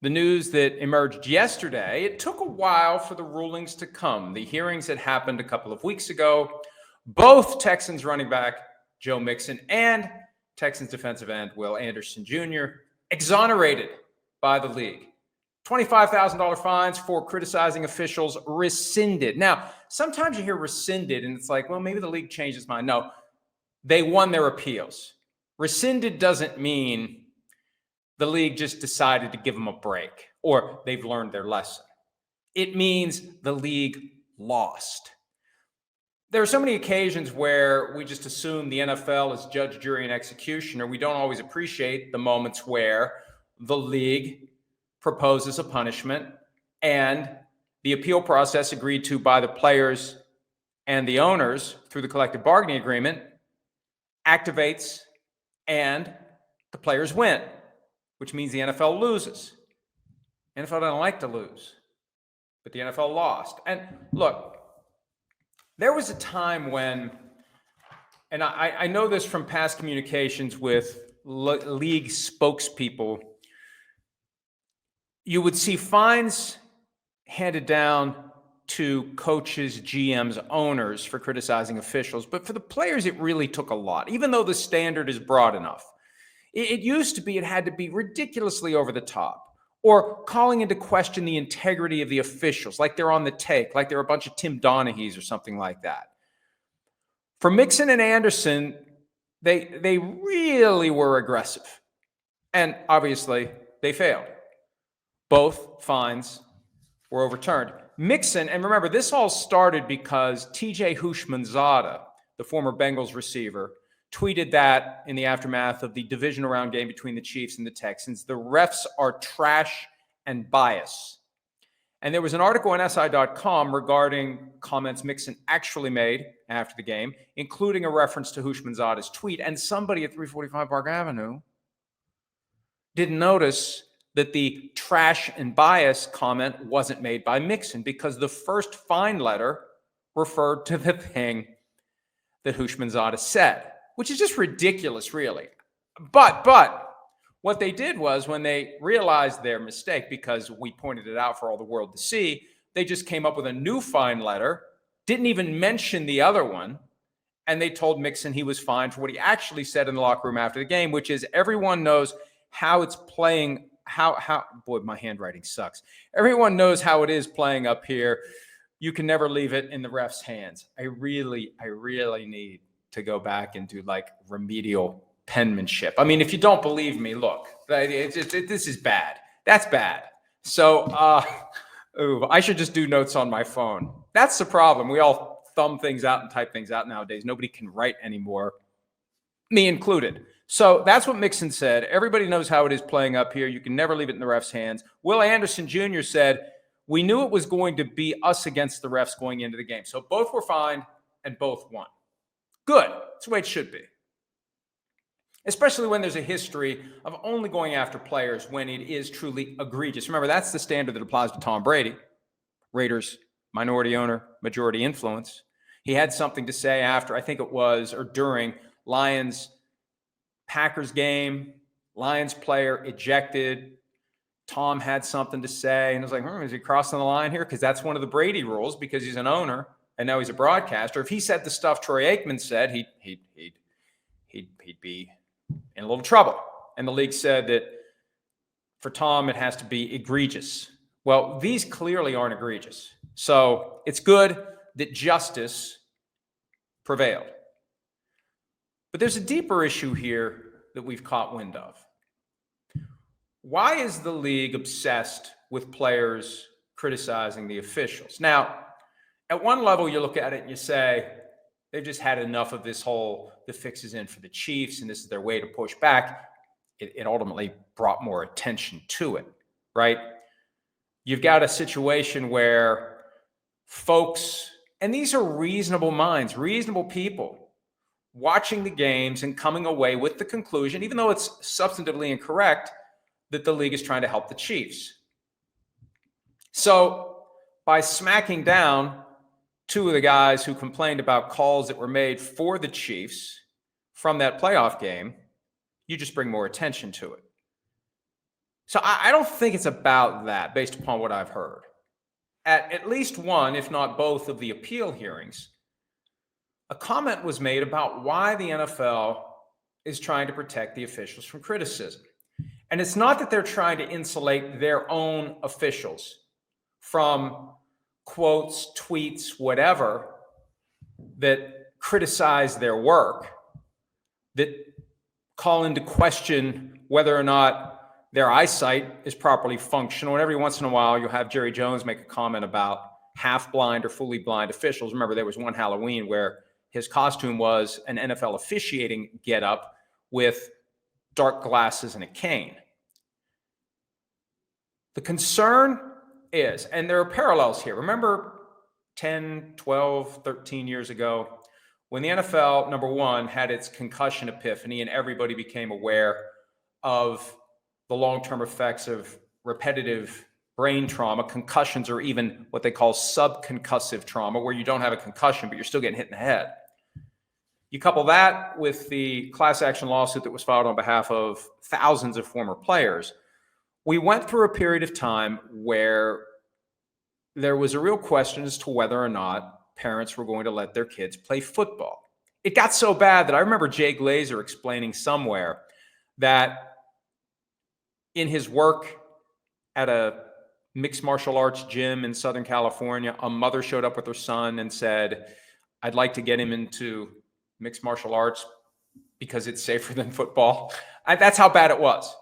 The news that emerged yesterday, it took a while for the rulings to come. The hearings had happened a couple of weeks ago. Both Texans running back Joe Mixon and Texans defensive end Will Anderson Jr. exonerated by the league. $25,000 fines for criticizing officials rescinded. Now, sometimes you hear rescinded and it's like, well, maybe the league changed its mind. No, they won their appeals. Rescinded doesn't mean the league just decided to give them a break or they've learned their lesson. It means the league lost. There are so many occasions where we just assume the NFL is judge, jury, and executioner. We don't always appreciate the moments where the league proposes a punishment and the appeal process agreed to by the players and the owners through the collective bargaining agreement activates and the players win, which means the NFL loses. The NFL doesn't like to lose, but the NFL lost. And look, there was a time when, and I know this from past communications with league spokespeople, you would see fines handed down to coaches, GMs, owners for criticizing officials. But for the players, it really took a lot, even though the standard is broad enough. It used to be it had to be ridiculously over the top or calling into question the integrity of the officials, like they're on the take, like they're a bunch of Tim Donahues or something like that. For Mixon and Anderson, they really were aggressive. And obviously, they failed. Both fines were overturned. Mixon, and remember, this all started because TJ Houshmandzadeh, the former Bengals receiver, tweeted that in the aftermath of the divisional round game between the Chiefs and the Texans, the refs are trash and bias. And there was an article on SI.com regarding comments Mixon actually made after the game, including a reference to Houshmandzadeh's tweet. And somebody at 345 Park Avenue didn't notice that the trash and bias comment wasn't made by Mixon because the first fine letter referred to the thing that Houshmandzadeh said, which is just ridiculous, really. But what they did was when they realized their mistake, because we pointed it out for all the world to see, they just came up with a new fine letter, didn't even mention the other one, and they told Mixon he was fined for what he actually said in the locker room after the game, which is everyone knows how it's playing. Boy, my handwriting sucks. Everyone knows how it is playing up here. You can never leave it in the ref's hands. I really need to go back and do like remedial penmanship. I mean, if you don't believe me, look, this is bad. That's bad. So I should just do notes on my phone. That's the problem. We all thumb things out and type things out nowadays. Nobody can write anymore, me included. So that's what Mixon said. Everybody knows how it is playing up here. You can never leave it in the ref's hands. Will Anderson Jr. said, we knew it was going to be us against the refs going into the game. So both were fined and both won. Good. That's the way it should be. Especially when there's a history of only going after players when it is truly egregious. Remember, that's the standard that applies to Tom Brady. Raiders, minority owner, majority influence. He had something to say after, I think it was, or during Lions-Packers game. Lions player ejected. Tom had something to say. And I was like, is he crossing the line here? Because that's one of the Brady rules because he's an owner and now he's a broadcaster. If he said the stuff Troy Aikman said, he'd be in a little trouble. And the league said that for Tom, it has to be egregious. Well, these clearly aren't egregious. So it's good that justice prevailed. But there's a deeper issue here that we've caught wind of. Why is the league obsessed with players criticizing the officials? Now, at one level, you look at it and you say, they've just had enough of this whole, the fix is in for the Chiefs, and this is their way to push back. It ultimately brought more attention to it, right? You've got a situation where folks, and these are reasonable minds, reasonable people, watching the games and coming away with the conclusion, even though it's substantively incorrect, that the league is trying to help the Chiefs. So by smacking down two of the guys who complained about calls that were made for the Chiefs from that playoff game, you just bring more attention to it. So I don't think it's about that based upon what I've heard. At least one, if not both, of the appeal hearings, a comment was made about why the NFL is trying to protect the officials from criticism. And it's not that they're trying to insulate their own officials from quotes, tweets, whatever, that criticize their work, that call into question whether or not their eyesight is properly functional. And every once in a while, you'll have Jerry Jones make a comment about half-blind or fully blind officials. Remember, there was one Halloween where his costume was an NFL officiating getup with dark glasses and a cane. The concern is, and there are parallels here. Remember 10, 12, 13 years ago when the NFL, number one, had its concussion epiphany and everybody became aware of the long-term effects of repetitive brain trauma, concussions, or even what they call subconcussive trauma, where you don't have a concussion, but you're still getting hit in the head. You couple that with the class action lawsuit that was filed on behalf of thousands of former players. We went through a period of time where there was a real question as to whether or not parents were going to let their kids play football. It got so bad that I remember Jay Glazer explaining somewhere that in his work at a mixed martial arts gym in Southern California, a mother showed up with her son and said, "I'd like to get him into mixed martial arts because it's safer than football." That's how bad it was.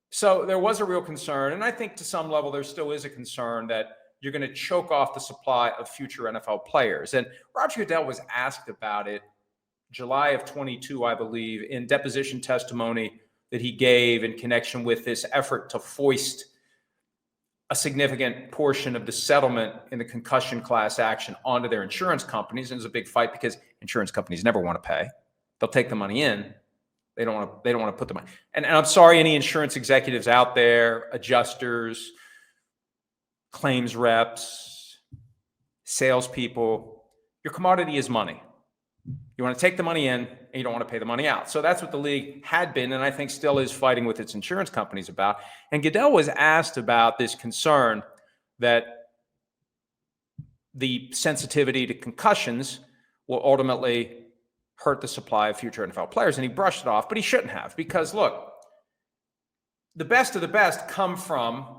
So there was a real concern. And I think to some level, there still is a concern that you're going to choke off the supply of future NFL players. And Roger Goodell was asked about it July of 22, I believe, in deposition testimony that he gave in connection with this effort to foist a significant portion of the settlement in the concussion class action onto their insurance companies. And it was a big fight because insurance companies never want to pay. They'll take the money in. They don't want to put the money. And I'm sorry, any insurance executives out there, adjusters, claims reps, salespeople, your commodity is money. You want to take the money in and you don't want to pay the money out. So that's what the league had been, and I think still is fighting with its insurance companies about. And Goodell was asked about this concern that the sensitivity to concussions will ultimately hurt the supply of future NFL players. And he brushed it off, but he shouldn't have, because look, the best of the best come from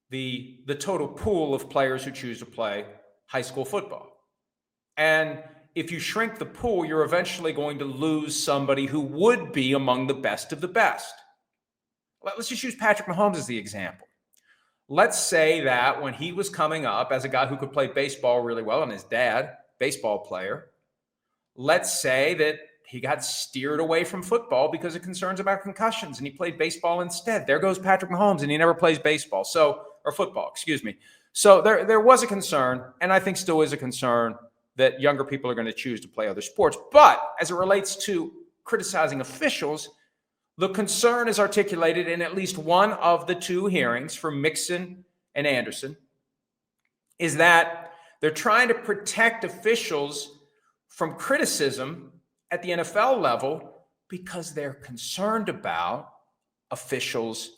the total pool of players who choose to play high school football. And if you shrink the pool, you're eventually going to lose somebody who would be among the best of the best. Let's just use Patrick Mahomes as the example. Let's say that when he was coming up as a guy who could play baseball really well, and his dad, baseball player, let's say that he got steered away from football because of concerns about concussions and he played baseball instead. There goes Patrick Mahomes, and he never plays baseball. Or football, excuse me. So there was a concern, and I think still is a concern, that younger people are going to choose to play other sports. But as it relates to criticizing officials, the concern is articulated in at least one of the two hearings for Mixon and Anderson, is that they're trying to protect officials from criticism at the NFL level because they're concerned about officials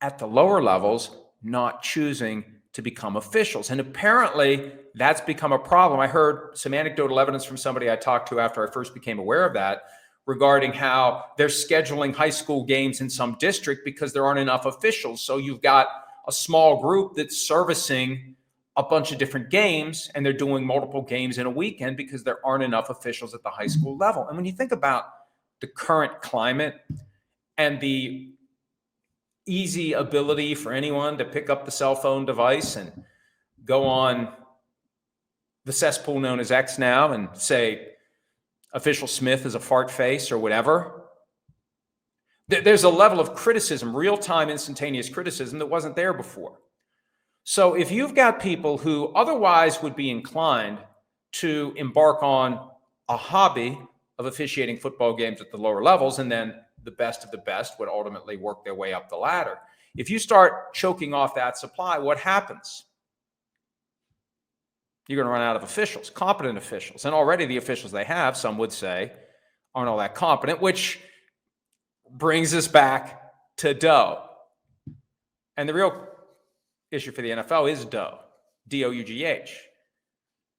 at the lower levels not choosing to become officials. And apparently that's become a problem. I heard some anecdotal evidence from somebody I talked to after I first became aware of that regarding how they're scheduling high school games in some district because there aren't enough officials. So you've got a small group that's servicing a bunch of different games, and they're doing multiple games in a weekend because there aren't enough officials at the high school level. And when you think about the current climate and the easy ability for anyone to pick up the cell phone device and go on the cesspool known as X now and say official Smith is a fart face or whatever, there's a level of criticism, real-time instantaneous criticism, that wasn't there before. So if you've got people who otherwise would be inclined to embark on a hobby of officiating football games at the lower levels, and then the best of the best would ultimately work their way up the ladder. If you start choking off that supply, what happens? You're going to run out of officials, competent officials. And already the officials they have, some would say, aren't all that competent, which brings us back to Doe. And the real issue for the NFL is dough, D-O-U-G-H.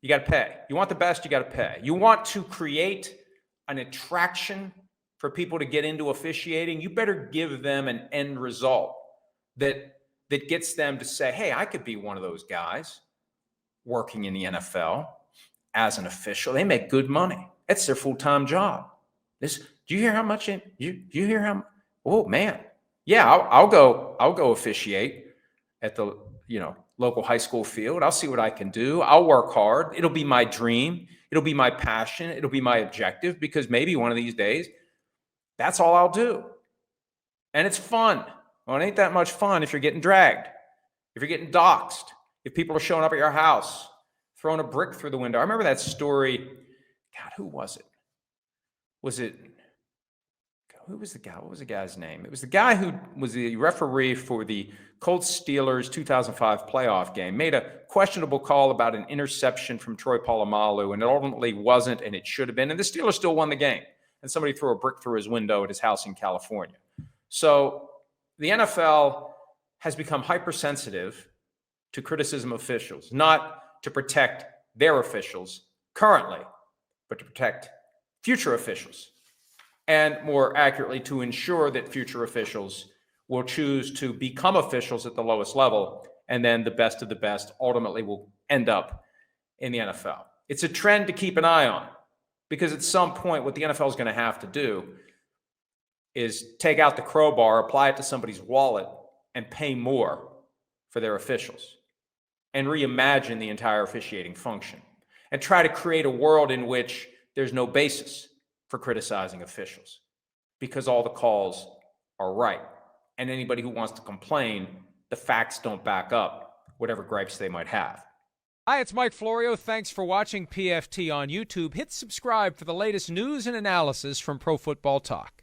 You got to pay. You want the best, you got to pay. You want to create an attraction for people to get into officiating, you better give them an end result that gets them to say, hey, I could be one of those guys working in the NFL as an official. They make good money. It's their full-time job. Do you hear how much? You hear how? Oh man, yeah. I'll go officiate at the local high school field. I'll see what I can do. I'll work hard. It'll be my dream. It'll be my passion. It'll be my objective, because maybe one of these days, that's all I'll do. And it's fun. Well, it ain't that much fun if you're getting dragged, if you're getting doxxed, if people are showing up at your house, throwing a brick through the window. I remember that story. God, who was it? Who was the guy? What was the guy's name? It was the guy who was the referee for the Colts-Steelers 2005 playoff game, made a questionable call about an interception from Troy Polamalu, and it ultimately wasn't, and it should have been. And the Steelers still won the game. And somebody threw a brick through his window at his house in California. So the NFL has become hypersensitive to criticism of officials, not to protect their officials currently, but to protect future officials. And more accurately, to ensure that future officials will choose to become officials at the lowest level, and then the best of the best ultimately will end up in the NFL. It's a trend to keep an eye on, because at some point what the NFL is going to have to do is take out the crowbar, apply it to somebody's wallet, and pay more for their officials, and reimagine the entire officiating function, and try to create a world in which there's no basis for criticizing officials, because all the calls are right. And anybody who wants to complain, the facts don't back up whatever gripes they might have. Hi, it's Mike Florio. Thanks for watching PFT on YouTube. Hit subscribe for the latest news and analysis from Pro Football Talk.